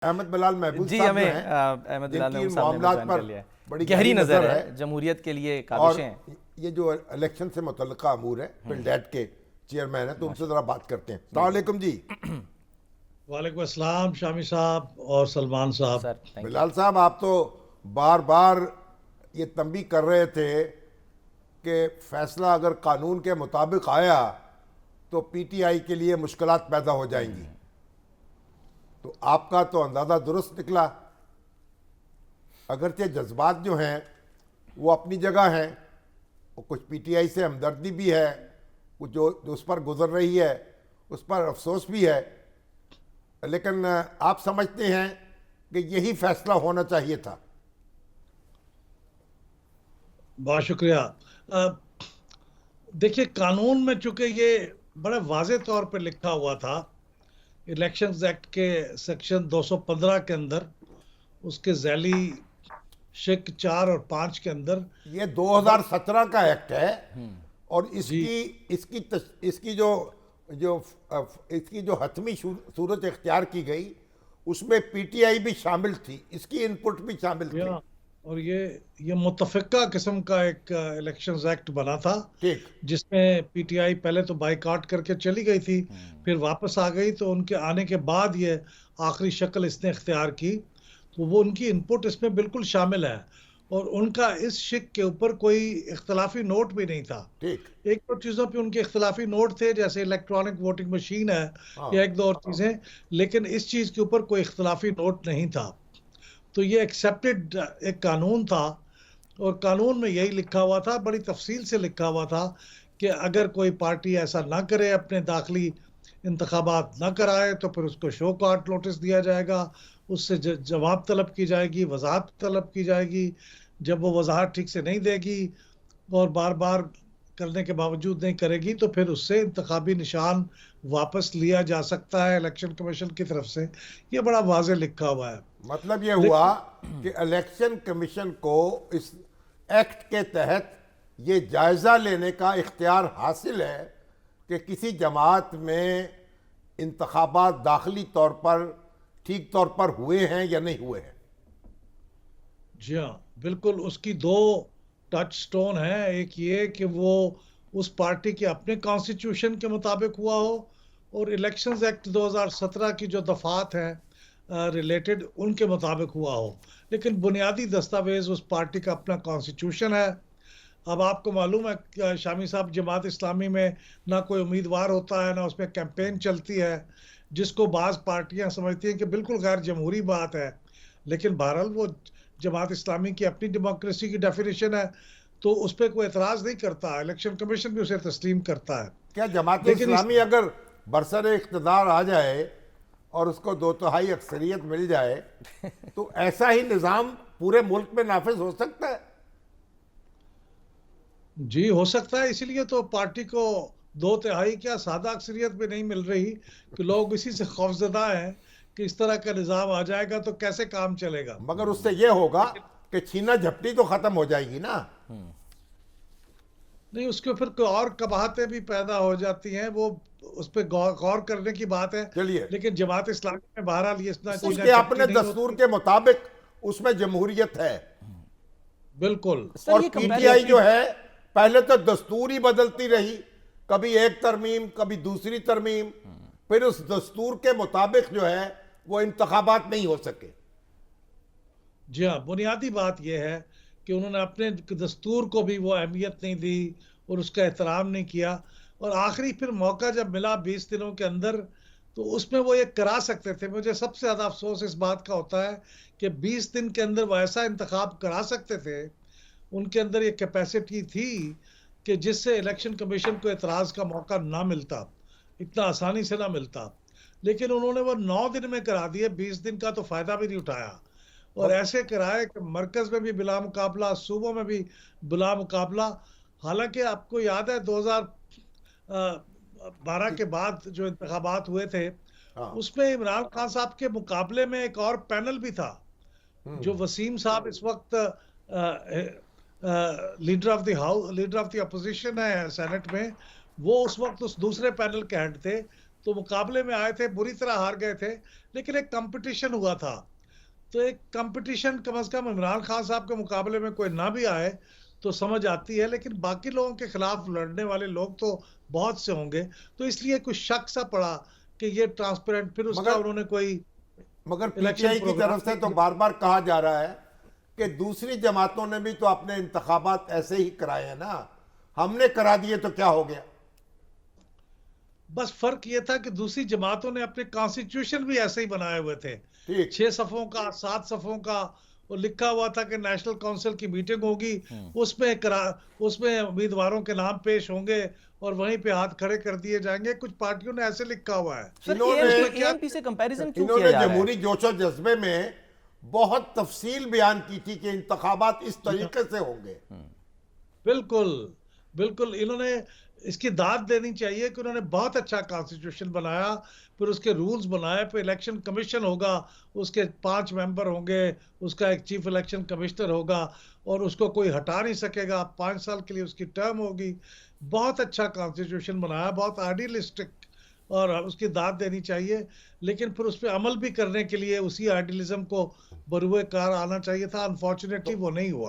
अहमद बिलाल महबूब जी, साहब जो हमें हैं, अहमद बिलाल जिनकी महमूद साहब ने हमें मामलात ज्वाइन पर कर लिया है। बड़ी गहरी नज़र है है, जमहूरियत के लिए और काबिशें हैं। ये जो इलेक्शन से मुतल्लिका अमूर है, पिंडैट के चेयरमैन है, तो उनसे ज़रा बात करते हैं। अस्सलाम वालेकुम जी। वालेकुम अस्सलाम शामी साहब और सलमान साहब। Sir, thank you. बिलाल साहब, आप तो बार बार ये तंबी कर रहे थे कि फैसला अगर कानून के मुताबिक आया तो पीटीआई के लिए मुश्किलात पैदा हो जाएंगी, तो आपका तो अंदाज़ा दुरुस्त निकला। अगरचे जज्बात जो हैं वो अपनी जगह हैं, और कुछ पीटीआई से हमदर्दी भी है, कुछ जो उस पर गुजर रही है उस पर अफसोस भी है, लेकिन आप समझते हैं कि यही फैसला होना चाहिए था। बहुत शुक्रिया। देखिए, कानून में चूंकि ये बड़े वाजे तौर पर लिखा हुआ था, इलेक्शंस एक्ट के सेक्शन 215 के अंदर, उसके झैली शिक 4 और 5 के अंदर। ये 2017 का एक्ट है, और जी इसकी जो जो इसकी जो हतमी सूरत इख्तियार की गई उसमें पीटीआई भी शामिल थी, इसकी इनपुट भी शामिल थी। और ये मुतफ़िका किस्म का एक इलेक्शंस एक्ट बना था, ठीक। जिसमें पीटीआई पहले तो बाइकआउट करके चली गई थी, फिर वापस आ गई, तो उनके आने के बाद ये आखिरी शक्ल इसने इख्तियार की, तो वो उनकी इनपुट इसमें बिल्कुल शामिल है। और उनका इस शिक के ऊपर कोई इख्तलाफी नोट भी नहीं था। ठीक। एक दो चीज़ों पे उनके इख्तलाफी नोट थे, जैसे इलेक्ट्रॉनिक वोटिंग मशीन है हाँ। या एक दो और चीज़ें, लेकिन इस चीज़ के ऊपर कोई इख्तलाफी नोट नहीं था। तो ये एक्सेप्टेड एक कानून था, और कानून में यही लिखा हुआ था, बड़ी तफसील से लिखा हुआ था, कि अगर कोई पार्टी ऐसा ना करे, अपने दाखिली इंतखाबात ना कराए, तो फिर उसको शो कॉज नोटिस दिया जाएगा, उससे जवाब तलब की जाएगी, वजाहत तलब की जाएगी। जब वो वजाहत ठीक से नहीं देगी और बार बार करने के बावजूद नहीं करेगी, तो फिर उससे इंतखाबी निशान वापस लिया जा सकता है इलेक्शन कमीशन की तरफ से। ये बड़ा वाज़े लिखा हुआ है। मतलब ये हुआ कि इलेक्शन कमीशन को इस एक्ट के तहत ये जायज़ा लेने का इख्तियार हासिल है कि किसी जमात में इंतखाबात दाखिली तौर पर ठीक तौर पर हुए हैं या नहीं हुए हैं। जी हाँ, बिल्कुल। उसकी दो टच स्टोन है, एक ये कि वो उस पार्टी के अपने कॉन्स्टिट्यूशन के मुताबिक हुआ हो, और इलेक्शंस एक्ट 2017 की जो दफात हैं रिलेटेड, उनके मुताबिक हुआ हो। लेकिन बुनियादी दस्तावेज उस पार्टी का अपना कॉन्स्टिट्यूशन है। अब आपको मालूम है शामी साहब, जमात इस्लामी में ना कोई उम्मीदवार होता है, ना उसमें कैंपेन चलती है, जिसको बाज़ पार्टियां समझती हैं कि बिल्कुल गैर जमहूरी बात है। लेकिन बहरहाल वो जमात इस्लामी की अपनी डेमोक्रेसी की डेफिनेशन है, तो उस पर कोई एतराज़ नहीं करता, इलेक्शन कमीशन भी उसे तस्लीम करता है। क्या जमात लेकिन इस्लामी अगर बरसर इख्तिदार आ जाए और उसको 2/3 अक्सरियत मिल जाए तो ऐसा ही निज़ाम पूरे मुल्क में नाफिज हो सकता है? जी, हो सकता है। इसीलिए तो पार्टी को 2/3 क्या, सादा अक्सरियत भी नहीं मिल रही, कि लोग इसी से खौफजदा हैं कि इस तरह का निज़ाम आ जाएगा तो कैसे काम चलेगा। मगर उससे यह होगा कि छीना झपटी तो खत्म हो जाएगी ना। नहीं, उसके फिर कोई और कबाहतें भी पैदा हो जाती हैं, वो उस पर गौर करने की बात है। चलिए, लेकिन जमात इस्लामी में बहरहाल ये इतना चीना उसके अपने चपटी नहीं दस्तूर होती। के मुताबिक उसमें जमहूरियत है। बिल्कुल। सर, और ये पीटीआई जो है पहले तो दस्तूर ही बदलती रही, कभी एक तरमीम कभी दूसरी तरमीम, फिर उस दस्तूर के मुताबिक जो है वो इंतखाबात नहीं हो सके। जी हाँ, बुनियादी बात यह है कि उन्होंने अपने दस्तूर को भी वो अहमियत नहीं दी और उसका एहतराम नहीं किया, और आखिरी फिर मौका जब मिला 20 दिनों के अंदर, तो उसमें वो ये करा सकते थे। मुझे सबसे ज़्यादा अफसोस इस बात का होता है कि 20 दिन के अंदर वो ऐसा इंतखाब करा सकते थे, उनके अंदर ये कैपेसिटी थी कि जिससे इलेक्शन कमीशन को एतराज़ का मौका ना मिलता, इतना आसानी से ना मिलता। लेकिन उन्होंने वो 9 दिन में करा दिए, 20 दिन का तो फ़ायदा भी नहीं उठाया, और ऐसे कराए कि मरकज़ में भी बिला मुकाबला, सूबों में भी बिला मुकाबला। हालांकि आपको याद है 2012 के बाद जो इंतखाबात हुए थे, हाँ। उसमें इमरान खान साहब के मुकाबले में एक और पैनल भी था, जो वसीम साहब इस वक्त लीडर ऑफ द अपोजिशन है सेनेट में, वो उस वक्त उस दूसरे पैनल के हेड थे। तो मुकाबले में आए थे, बुरी तरह हार गए थे, लेकिन एक कंपटीशन हुआ था। तो एक कंपटीशन कम से कम इमरान खान साहब के मुकाबले में कोई ना भी आए तो समझ आती है, लेकिन बाकी लोगों के खिलाफ लड़ने वाले लोग तो बहुत से होंगे, तो इसलिए कुछ शक सा पड़ा कि ये ट्रांसपेरेंट, फिर उसका मगर उन्होंने कोई मगर इलेक्शन पीटीआई की प्रोग्राम तरफ से नहीं तो किया। बार बार कहा जा रहा है कि दूसरी जमातों ने भी तो अपने इंतखाबात ऐसे ही कराए हैं ना, हमने करा दिए तो क्या हो गया। बस फर्क ये था कि दूसरी जमातों ने अपने कॉन्स्टिट्यूशन भी ऐसे ही बनाए हुए थे, ठीक। 6 सफ़ों का, 7 सफ़ों का, और लिखा हुआ था कि नेशनल काउंसिल की मीटिंग होगी, उसमें उम्मीदवारों के नाम पेश होंगे और वहीं पे हाथ खड़े कर दिए जाएंगे। कुछ पार्टियों ने ऐसे लिखा हुआ है। सर इन्होंने उसमें क्या एएनपी से कंपैरिजन क्यों किया इन्होंने जा रहा है? जमहूरी जोशो जज्बे में बहुत तफसील बयान की थी कि इंतखाबात इस तरीके से होंगे। बिल्कुल, बिल्कुल, इन्होंने इसकी दाद देनी चाहिए कि उन्होंने बहुत अच्छा कॉन्स्टिट्यूशन बनाया, फिर उसके रूल्स बनाए, फिर इलेक्शन कमीशन होगा, उसके 5 मेंबर होंगे, उसका एक चीफ इलेक्शन कमिश्नर होगा और उसको कोई हटा नहीं सकेगा, 5 साल के लिए उसकी टर्म होगी। बहुत अच्छा कॉन्स्टिट्यूशन बनाया, बहुत आइडियलिस्टिक, और उसकी दाद देनी चाहिए, लेकिन फिर उस पे अमल भी करने के लिए उसी आइडियलिज्म को बरूए कार आना चाहिए था। अनफॉर्चुनेटली वो नहीं हुआ।